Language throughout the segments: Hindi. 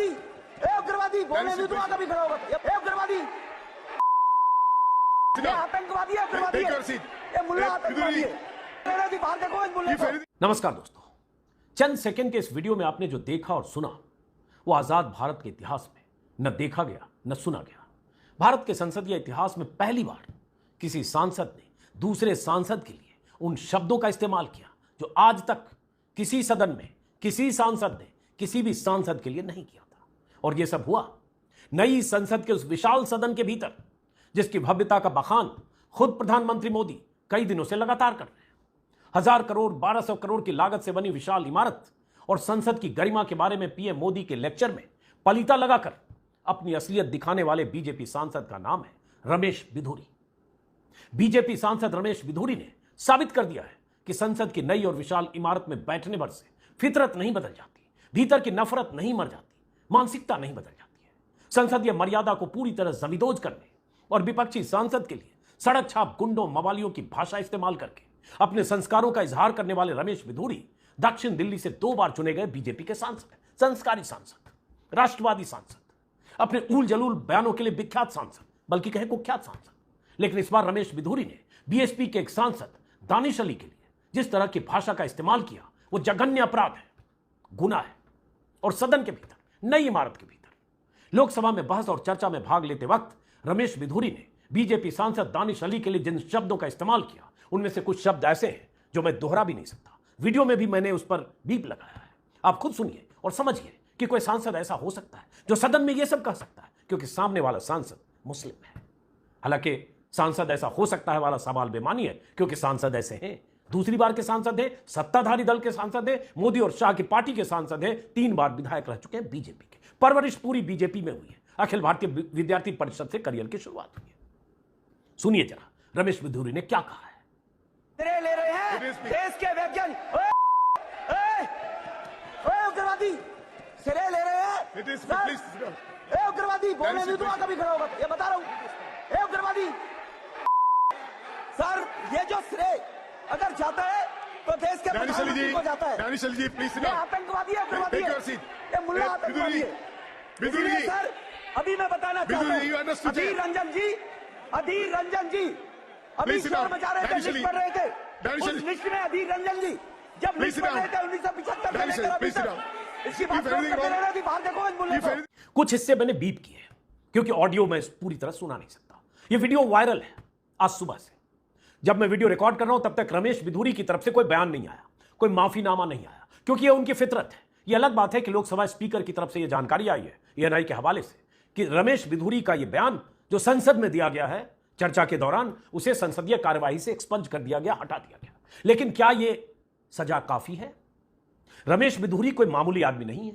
उग्रवादी, ए उग्रवादी, बोलने भी तो कभी खड़ा होगा, ए उग्रवादी, ये आतंकवादी है, उग्रवादी है, ये मुल्ला आतंकवादी है, बाहर देखो इस मुल्ले को। नमस्कार दोस्तों, चंद सेकंड के इस वीडियो में आपने जो देखा और सुना वो आजाद भारत के इतिहास में न देखा गया न सुना गया। भारत के संसदीय इतिहास में पहली बार किसी सांसद ने दूसरे सांसद के लिए उन शब्दों का इस्तेमाल किया जो आज तक किसी सदन में किसी सांसद ने किसी भी सांसद के लिए नहीं किया था। और यह सब हुआ नई संसद के उस विशाल सदन के भीतर जिसकी भव्यता का बखान खुद प्रधानमंत्री मोदी कई दिनों से लगातार कर रहे हैं। 1000 करोड़ 1200 करोड़ की लागत से बनी विशाल इमारत और संसद की गरिमा के बारे में पीएम मोदी के लेक्चर में पलीता लगाकर अपनी असलियत दिखाने वाले बीजेपी सांसद का नाम है रमेश बिधूरी। बीजेपी सांसद रमेश बिधूरी ने साबित कर दिया है कि संसद की नई और विशाल इमारत में बैठने भर से फितरत नहीं बदल जाती, भीतर की नफरत नहीं मर जाती, मानसिकता नहीं बदल जाती है। संसदीय मर्यादा को पूरी तरह जमीदोज करने और विपक्षी सांसद के लिए सड़क छाप गुंडों मवालियों की भाषा इस्तेमाल करके अपने संस्कारों का इजहार करने वाले रमेश बिधूरी दक्षिण दिल्ली से 2 बार चुने गए बीजेपी के सांसद, संस्कारी सांसद, राष्ट्रवादी सांसद, अपने ऊल जलूल बयानों के लिए विख्यात सांसद, बल्कि कहे कुख्यात सांसद। लेकिन इस बार रमेश बिधूरी ने बीएसपी के एक सांसद दानिश अली के लिए जिस तरह की भाषा का इस्तेमाल किया वो जघन्य अपराध है, गुनाह है। और सदन के भीतर, नई इमारत के भीतर लोकसभा में बहस और चर्चा में भाग लेते वक्त रमेश बिधूरी ने बीजेपी सांसद दानिश अली के लिए जिन शब्दों का इस्तेमाल किया उनमें से कुछ शब्द ऐसे हैं जो मैं दोहरा भी नहीं सकता। वीडियो में भी मैंने उस पर बीप लगाया है, आप खुद सुनिए और समझिए कि कोई सांसद ऐसा हो सकता है जो सदन में यह सब कह सकता है क्योंकि सामने वाला सांसद मुस्लिम है। हालांकि सांसद ऐसा हो सकता है वाला सवाल बेमानी है क्योंकि सांसद ऐसे हैं, दूसरी बार के सांसद हैं, सत्ताधारी दल के सांसद हैं, मोदी और शाह की पार्टी के सांसद हैं, 3 बार विधायक रह चुके हैं बीजेपी के। परवरिश पूरी बीजेपी में हुई है, अखिल भारतीय विद्यार्थी परिषद से करियर की शुरुआत हुई है। सुनिए जरा रमेश बिधूरी ने क्या कहा है। ले रहे हैं देश के वैज्ञानिक, उग्रवादी सिरे ले रहे हैं, उग्रवादी, बोलने भी तो कभी खड़ा होगा, ये बता रहा हूं, उग्रवादी सर, ये जो श्रेय अगर जाता है तो देश के प्रधानमंत्री को जाता है। दानिश अली जी प्लीज, ये आतंकवादी है, उग्रवादी है, ये मुल्ला आतंकवादी है। बिधूरी सर अभी मैं बताना चाहता हूं, अधीर रंजन जी अभी शोर मचा रहे थे, लिस्ट पढ़ रहे थे, उस लिस्ट में अधीर रंजन जी जब लिस्ट पढ़ रहे थे 1975 से लेकर अभी तक इसकी बात करते रहे थे, बाहर देखो इस मुल्ले को। कुछ हिस्से मैंने बीप किए हैं क्योंकि ऑडियो में पूरी तरह सुना नहीं सकता। यह वीडियो वायरल है आज सुबह से। जब मैं वीडियो रिकॉर्ड कर रहा हूं तब तक रमेश बिधूरी की तरफ से कोई बयान नहीं आया, कोई माफीनामा नहीं आया क्योंकि यह उनकी फितरत है। यह अलग बात है कि लोकसभा स्पीकर की तरफ से यह जानकारी आई है एएनआई के हवाले से कि रमेश बिधूरी का यह बयान जो संसद में दिया गया है चर्चा के दौरान उसे संसदीय कार्यवाही से एक्सपंज कर दिया गया, हटा दिया गया। लेकिन क्या यह सजा काफी है? रमेश बिधूरी कोई मामूली आदमी नहीं है।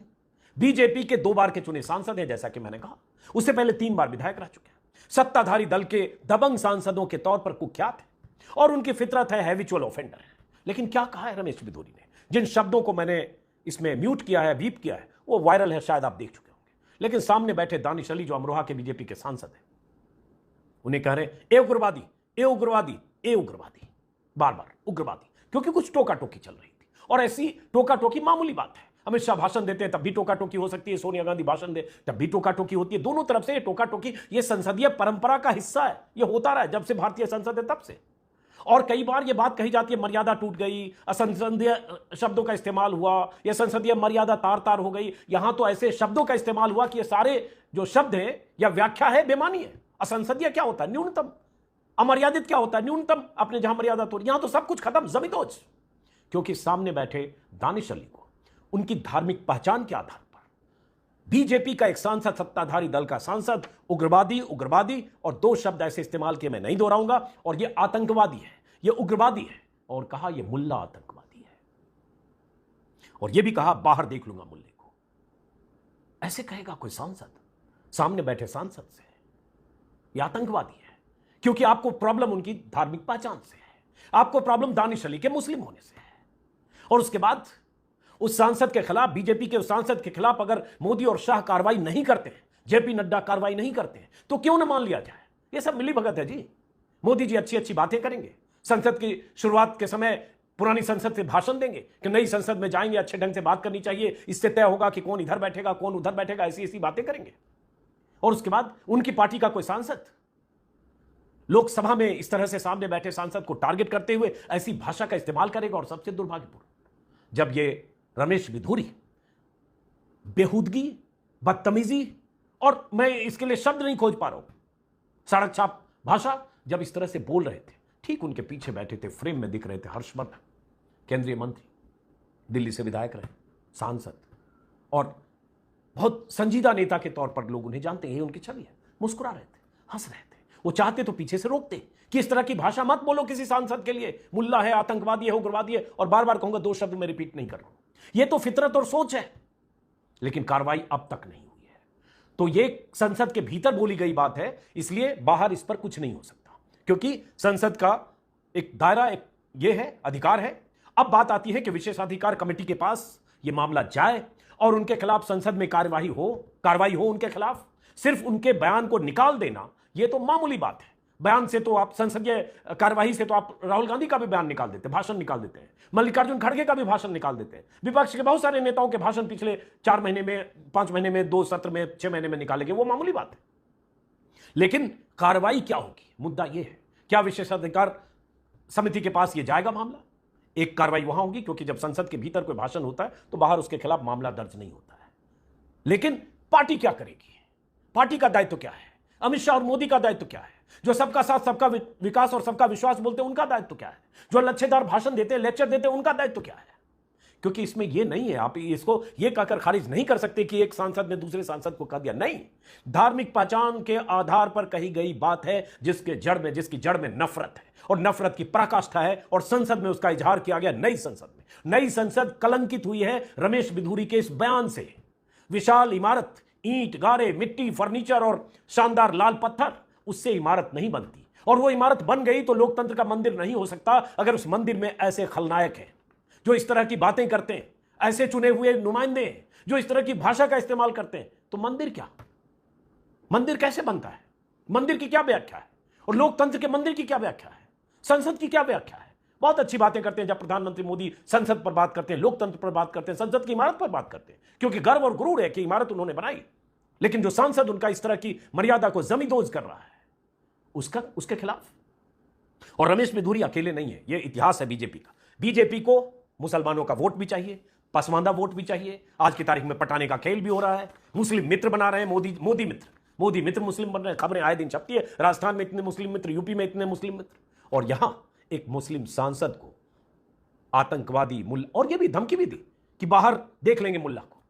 बीजेपी के 2 बार के चुने सांसद हैं, जैसा कि मैंने कहा। उससे पहले 3 बार विधायक रह चुके हैं। सत्ताधारी दल के दबंग सांसदों के तौर पर कुख्यात है और उनकी फितरत है हैबिचुअल ऑफेंडर है। लेकिन क्या कहा है रमेश बिधूरी ने? जिन शब्दों को मैंने इसमें म्यूट किया है, बीप किया है, वो वायरल है, शायद आप देख चुके होंगे। लेकिन सामने बैठे दानिश अली जो अमरोहा के बीजेपी के सांसद हैं, उन्हें कह रहे हैं ए उग्रवादी, ए उग्रवादी, ए उग्रवादी, बार बार उग्रवादी, क्योंकि कुछ टोका टोकी चल रही थी। और ऐसी टोका टोकी मामूली बात है। अमित शाह भाषण देते हैं तब भी टोका टोकी हो सकती है, सोनिया गांधी भाषण दे तब भी टोका टोकी होती है। दोनों तरफ से ये टोका टोकी ये संसदीय परंपरा का हिस्सा है, ये होता रहा है जब से भारतीय संसद है तब से। और कई बार ये बात कही जाती है मर्यादा टूट गई, असंसदीय शब्दों का इस्तेमाल हुआ, यह संसदीय मर्यादा तार तार हो गई। यहां तो ऐसे शब्दों का इस्तेमाल हुआ कि ये सारे जो शब्द हैं या व्याख्या है बेमानी है। असंसदीय क्या होता है? न्यूनतम। अमर्यादित क्या होता है? न्यूनतम। अपने जहां मर्यादा तोड़, यहां तो सब कुछ खत्म, जमीदोज। क्योंकि सामने बैठे दानिश अली को उनकी धार्मिक पहचान के आधार पर बीजेपी का एक सांसद, सत्ताधारी दल का सांसद उग्रवादी, उग्रवादी और 2 शब्द ऐसे इस्तेमाल किए, मैं नहीं दोहराऊंगा। और ये आतंकवादी है, ये उग्रवादी है, और कहा ये मुल्ला आतंकवादी है। और ये भी कहा बाहर देख लूंगा मुल्ले को। ऐसे कहेगा कोई सांसद सामने बैठे सांसद से? ये आतंकवादी है क्योंकि आपको प्रॉब्लम उनकी धार्मिक पहचान से है, आपको प्रॉब्लम दानिश अली के मुस्लिम होने से है। और उसके बाद उस सांसद के खिलाफ, बीजेपी के उस सांसद के खिलाफ अगर मोदी और शाह कार्रवाई नहीं करते हैं, जेपी नड्डा कार्रवाई नहीं करते हैं, तो क्यों ना मान लिया जाए? ये सब मिली भगत है जी। मोदी जी अच्छी अच्छी बातें करेंगे, संसद की शुरुआत के समय पुरानी संसद से भाषण देंगे कि नई संसद में जाएंगे, अच्छे ढंग से बात करनी चाहिए, इससे तय होगा कि कौन इधर बैठेगा कौन उधर बैठेगा, ऐसी ऐसी बातें करेंगे। और उसके बाद उनकी पार्टी का कोई सांसद लोकसभा में इस तरह से सामने बैठे सांसद को टारगेट करते हुए ऐसी भाषा का इस्तेमाल करेगा। और सबसे दुर्भाग्यपूर्ण, जब ये रमेश बिधूरी बेहूदगी, बदतमीजी, और मैं इसके लिए शब्द नहीं खोज पा रहा हूं, सड़क छाप भाषा जब इस तरह से बोल रहे थे, ठीक उनके पीछे बैठे थे, फ्रेम में दिख रहे थे हर्षवर्धन, केंद्रीय मंत्री, दिल्ली से विधायक रहे, सांसद, और बहुत संजीदा नेता के तौर पर लोग उन्हें जानते हैं, उनकी छवि है। मुस्कुरा रहे थे, हंस रहे थे। वो चाहते तो पीछे से रोकते कि इस तरह की भाषा मत बोलो किसी सांसद के लिए, मुल्ला है, आतंकवादी है, उग्रवादी है, और बार बार कहूंगा, 2 शब्द में रिपीट नहीं कर रहा हूं। ये तो फितरत और सोच है, लेकिन कार्रवाई अब तक नहीं हुई है। तो ये संसद के भीतर बोली गई बात है, इसलिए बाहर इस पर कुछ नहीं हो सकता, क्योंकि संसद का एक दायरा, एक ये है, अधिकार है। अब बात आती है कि विशेषाधिकार कमेटी के पास यह मामला जाए और उनके खिलाफ संसद में कार्रवाई हो उनके खिलाफ। सिर्फ उनके बयान को निकाल देना यह तो मामूली बात है। बयान से तो आप, संसदीय कार्यवाही से तो आप राहुल गांधी का भी बयान निकाल देते, भाषण निकाल देते हैं, मल्लिकार्जुन खड़गे का भी भाषण निकाल देते हैं, विपक्ष के बहुत सारे नेताओं के भाषण पिछले 4 महीने में, 5 महीने में, 2 सत्र में, 6 महीने में निकालेंगे, वो मामूली बात है। लेकिन कार्रवाई क्या होगी, मुद्दा यह है, क्या विशेषाधिकार समिति के पास यह जाएगा मामला? एक कार्रवाई वहां होगी, क्योंकि जब संसद के भीतर कोई भाषण होता है तो बाहर उसके खिलाफ मामला दर्ज नहीं होता है। लेकिन पार्टी क्या करेगी? पार्टी का दायित्व क्या है? अमित शाह और मोदी का दायित्व क्या है? जो सबका साथ, सबका विकास और सबका विश्वास बोलते हैं, उनका दायित्व क्या है? जो लच्छेदार भाषण देते हैं, लेक्चर देते हैं, उनका दायित्व क्या है? क्योंकि इसमें यह नहीं है, आप इसको यह कहकर खारिज नहीं कर सकते कि एक सांसद ने दूसरे सांसद को कह दिया। नहीं, धार्मिक पहचान के आधार पर कही गई बात है, जिसकी जड़ में नफरत है, और नफरत की पराकाष्ठा है, और संसद में उसका इजहार किया गया। नई संसद कलंकित हुई है रमेश बिधूरी के इस बयान से। विशाल इमारत, ईंट, गारे, मिट्टी, फर्नीचर और शानदार लाल पत्थर, उससे इमारत नहीं बनती। और वो इमारत बन गई तो लोकतंत्र का मंदिर नहीं हो सकता अगर उस मंदिर में ऐसे खलनायक हैं जो इस तरह की बातें करते हैं, ऐसे चुने हुए नुमाइंदे हैं जो इस तरह की भाषा का इस्तेमाल करते हैं। तो मंदिर क्या, मंदिर कैसे बनता है? मंदिर की क्या व्याख्या है? और लोकतंत्र के मंदिर की क्या व्याख्या है? संसद की क्या व्याख्या है? बहुत अच्छी बातें करते हैं जब प्रधानमंत्री मोदी संसद पर बात करते हैं, लोकतंत्र पर बात करते हैं, संसद की इमारत पर बात करते हैं, क्योंकि गर्व और गुरूर है कि इमारत उन्होंने बनाई। लेकिन जो सांसद उनका इस तरह की मर्यादा को जमींदोज कर रहा है, उसके खिलाफ। और रमेश बिधूरी अकेले नहीं है, यह इतिहास है बीजेपी का। बीजेपी को मुसलमानों का वोट भी चाहिए, पसमानदा वोट भी चाहिए। आज की तारीख में पटाने का खेल भी हो रहा है, मुस्लिम मित्र बना रहे हैं, मोदी मित्र मुस्लिम बन रहे हैं। खबरें आए दिन छपती है, राजस्थान में इतने मुस्लिम मित्र, यूपी में इतने मुस्लिम मित्र, और यहां एक मुस्लिम सांसद को आतंकवादी मुल्ला, और यह भी धमकी भी दी कि बाहर देख लेंगे मुल्ला को।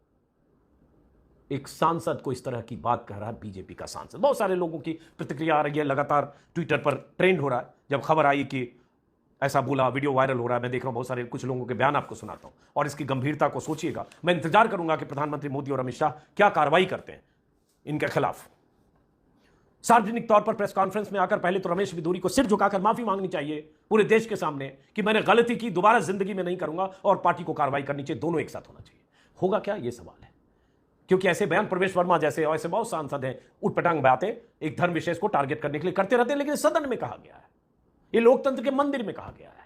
एक सांसद को इस तरह की बात कह रहा है बीजेपी का सांसद। बहुत सारे लोगों की प्रतिक्रिया आ रही है, लगातार ट्विटर पर ट्रेंड हो रहा है। जब खबर आई कि ऐसा बोला, वीडियो वायरल हो रहा है, मैं देख रहा हूं बहुत सारे, कुछ लोगों के बयान आपको सुनाता हूं, और इसकी गंभीरता को सोचिएगा। मैं इंतजार करूंगा कि प्रधानमंत्री मोदी और अमित शाह क्या कार्रवाई करते हैं इनके खिलाफ। सार्वजनिक तौर पर प्रेस कॉन्फ्रेंस में आकर पहले तो रमेश बिधूरी को सिर झुकाकर माफी मांगनी चाहिए पूरे देश के सामने कि मैंने गलती की, दोबारा जिंदगी में नहीं करूंगा, और पार्टी को कार्रवाई करनी चाहिए। दोनों एक साथ होना चाहिए। होगा क्या, यह सवाल है, क्योंकि ऐसे बयान प्रवेश वर्मा जैसे और ऐसे बहुत सांसद हैं, उटपटांग बातें एक धर्म विशेष को टारगेट करने के लिए करते रहते हैं। लेकिन सदन में कहा गया है, ये लोकतंत्र के मंदिर में कहा गया है।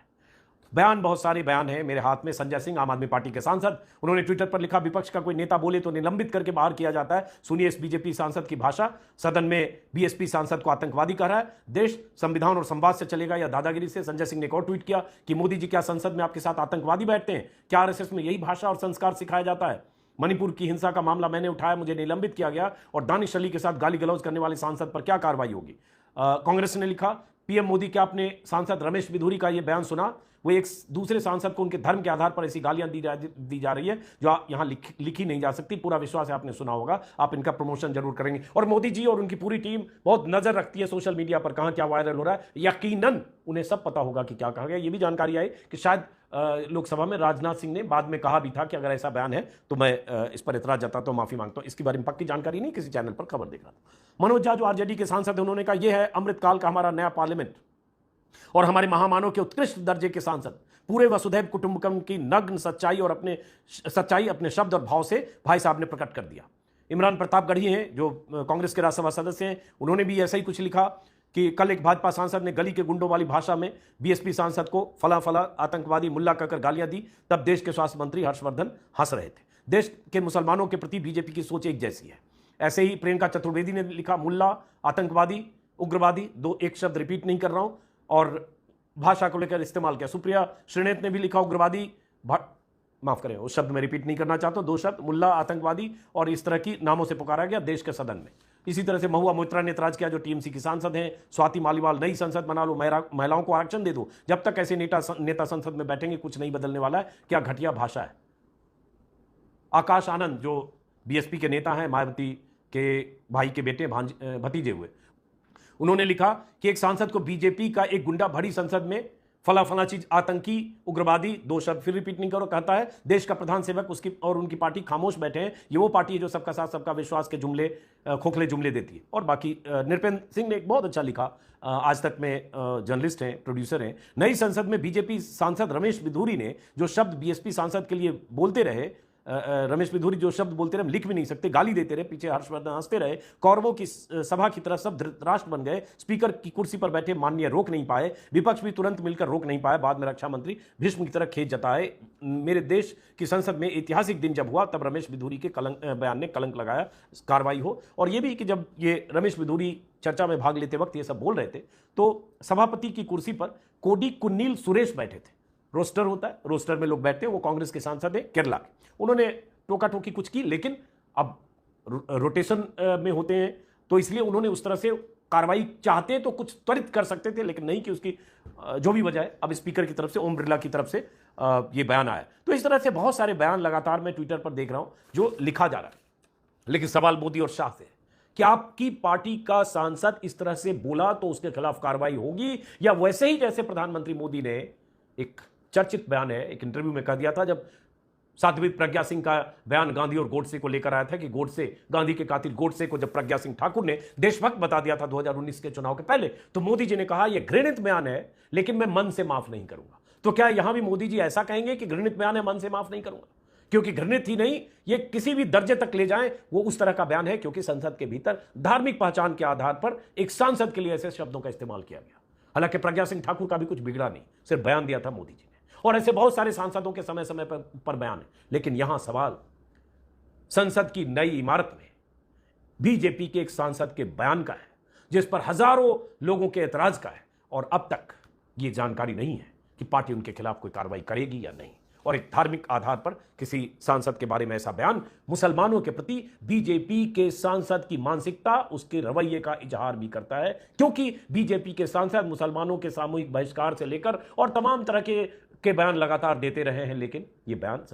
बयान, बहुत सारे बयान हैं मेरे हाथ में। संजय सिंह, आम आदमी पार्टी के सांसद, उन्होंने ट्विटर पर लिखा, विपक्ष का कोई नेता बोले तो निलंबित करके बाहर किया जाता है। सुनिए इस बीजेपी सांसद की भाषा। सदन में बीएसपी सांसद को आतंकवादी कह रहा है। देश संविधान और संवाद से चलेगा या दादागिरी से? संजय सिंह ने एक और ट्वीट किया कि मोदी जी, क्या संसद में आपके साथ आतंकवादी बैठते हैं? क्या आरएसएस में यही भाषा और संस्कार सिखाया जाता है? मणिपुर की हिंसा का मामला मैंने उठाया, मुझे निलंबित किया गया, और दानिश अली के साथ गाली गलौज करने वाले सांसद पर क्या कार्रवाई होगी? कांग्रेस ने लिखा, पीएम मोदी, क्या आपने सांसद रमेश बिधूरी का यह बयान सुना? वो एक दूसरे सांसद को उनके धर्म के आधार पर ऐसी गालियां दी जा रही है जो यहां लिखी नहीं जा सकती। पूरा विश्वास है आपने सुना होगा, आप इनका प्रमोशन जरूर करेंगे। और मोदी जी और उनकी पूरी टीम बहुत नजर रखती है सोशल मीडिया पर, कहां क्या वायरल हो रहा है। यकीनन उन्हें सब पता होगा कि क्या कहा गया। ये भी जानकारी आई कि शायद लोकसभा में राजनाथ सिंह ने बाद में कहा भी था कि अगर ऐसा बयान है तो मैं इस पर इतराज जताता हूं, माफी मांगता हूं। इसके बारे में पक्की जानकारी नहीं, किसी चैनल पर खबर देख रहा था। मनोज झा जो आरजेडी के सांसद है, उन्होंने कहा यह है अमृतकाल का हमारा नया पार्लियामेंट, और हमारे महामानव के उत्कृष्ट दर्जे के सांसद पूरे वसुधैव कुटुंबकम की नग्न सच्चाई अपने शब्द और भाव से भाई साहब ने प्रकट कर दिया। इमरान प्रताप गढ़ी हैं जो कांग्रेस के राज्यसभा सदस्य हैं, उन्होंने भी ऐसा ही कुछ लिखा कि कल एक भाजपा सांसद ने गली के गुंडों वाली भाषा में बीएसपी सांसद को फला फला आतंकवादी मुल्ला कहकर गालियां दी, तब देश के स्वास्थ्य मंत्री हर्षवर्धन हंस रहे थे। देश के मुसलमानों के प्रति बीजेपी की सोच एक जैसी है। ऐसे ही प्रियंका चतुर्वेदी ने लिखा, मुल्ला, आतंकवादी, उग्रवादी, एक शब्द रिपीट नहीं कर रहा हूं, और भाषा को लेकर इस्तेमाल किया। सुप्रिया श्रीनेत ने भी लिखा, उग्रवादी, माफ करें, उस शब्द में रिपीट नहीं करना चाहता, 2 शब्द, मुल्ला, आतंकवादी, और इस तरह की नामों से पुकारा गया देश के सदन में। इसी तरह से महुआ मोइत्रा ने एतराज किया, जो टीएमसी की सांसद हैं, स्वाति मालीवाल, नई संसद बना लो, महिलाओं को आरक्षण दे दो। जब तक ऐसे नेता संसद में बैठेंगे कुछ नहीं बदलने वाला है। क्या घटिया भाषा है। आकाश आनंद, जो बीएसपी के नेता हैं, मायावती के भाई के बेटे, भतीजे हुए, उन्होंने लिखा कि एक सांसद को बीजेपी का एक गुंडा भरी संसद में फला फला चीज, आतंकी, उग्रवादी, 2 शब्द फिर रिपीट नहीं करो, कहता है देश का प्रधान सेवक उसकी और उनकी पार्टी खामोश बैठे हैं। ये वो पार्टी है जो सबका साथ सबका विश्वास के जुमले, खोखले जुमले देती है। और बाकी नृपेंद्र सिंह ने एक बहुत अच्छा लिखा, आज तक में जर्नलिस्ट हैं, प्रोड्यूसर हैं, नई संसद में बीजेपी सांसद रमेश बिधूरी ने जो शब्द बीएसपी सांसद के लिए बोलते रहे, रमेश बिधूरी जो शब्द बोलते रहे, हम लिख भी नहीं सकते, गाली देते रहे, पीछे हर्षवर्धन हंसते रहे, कौरवों की सभा की तरह सब धृतराष्ट्र बन गए, स्पीकर की कुर्सी पर बैठे माननीय रोक नहीं पाए, विपक्ष भी तुरंत मिलकर रोक नहीं पाए, बाद में रक्षा मंत्री भीष्म की तरह खेत जताए। मेरे देश की संसद में ऐतिहासिक दिन जब हुआ तब रमेश बिधूरी के बयान ने कलंक लगाया, कार्रवाई हो। और यह भी कि जब ये रमेश बिधूरी चर्चा में भाग लेते वक्त ये सब बोल रहे थे तो सभापति की कुर्सी पर कोडी कुन्नील सुरेश बैठे थे। रोस्टर होता है, रोस्टर में लोग बैठते हैं, वो कांग्रेस के सांसद है केरला के। उन्होंने टोका टोकी कुछ की, लेकिन अब रोटेशन में होते हैं तो इसलिए उन्होंने उस तरह से कार्रवाई चाहते तो कुछ त्वरित कर सकते थे, लेकिन नहीं कि उसकी जो भी वजह है। अब स्पीकर की तरफ से, ओम बिरला की तरफ से ये बयान आया। तो इस तरह से बहुत सारे बयान लगातार मैं ट्विटर पर देख रहा हूं जो लिखा जा रहा है। लेकिन सवाल मोदी और शाह से है कि आपकी पार्टी का सांसद इस तरह से बोला तो उसके खिलाफ कार्रवाई होगी, या वैसे ही जैसे प्रधानमंत्री मोदी ने एक चर्चित बयान है, एक इंटरव्यू में कह दिया था जब साध्वी प्रज्ञा सिंह का बयान गांधी और गोडसे को लेकर आया था कि गोडसे, गांधी के कातिल गोडसे को जब प्रज्ञा सिंह ठाकुर ने देशभक्त बता दिया था 2019 के चुनाव के पहले, तो मोदी जी ने कहा यह घृणित बयान है लेकिन मैं मन से माफ नहीं करूंगा। तो क्या यहां भी मोदी जी ऐसा कहेंगे कि घृणित बयान है, मन से माफ नहीं करूंगा? क्योंकि घृणित ही नहीं, ये किसी भी दर्जे तक ले जाएं वो उस तरह का बयान है, क्योंकि संसद के भीतर धार्मिक पहचान के आधार पर एक सांसद के लिए ऐसे शब्दों का इस्तेमाल किया गया। हालांकि प्रज्ञा सिंह ठाकुर का भी कुछ बिगड़ा नहीं, सिर्फ बयान दिया था मोदी जी ने। और ऐसे बहुत सारे सांसदों के समय समय पर बयान है। लेकिन यहां सवाल संसद की नई इमारत में बीजेपी के एक सांसद के बयान का है, जिस पर हजारों लोगों के एतराज का है, और अब तक यह जानकारी नहीं है कि पार्टी उनके खिलाफ कोई कार्रवाई करेगी या नहीं। और एक धार्मिक आधार पर किसी सांसद के बारे में ऐसा बयान मुसलमानों के प्रति बीजेपी के सांसद की मानसिकता, उसके रवैये का इजहार भी करता है, क्योंकि बीजेपी के सांसद मुसलमानों के सामूहिक बहिष्कार से लेकर और तमाम तरह के बयान लगातार देते रहे हैं, लेकिन ये बयान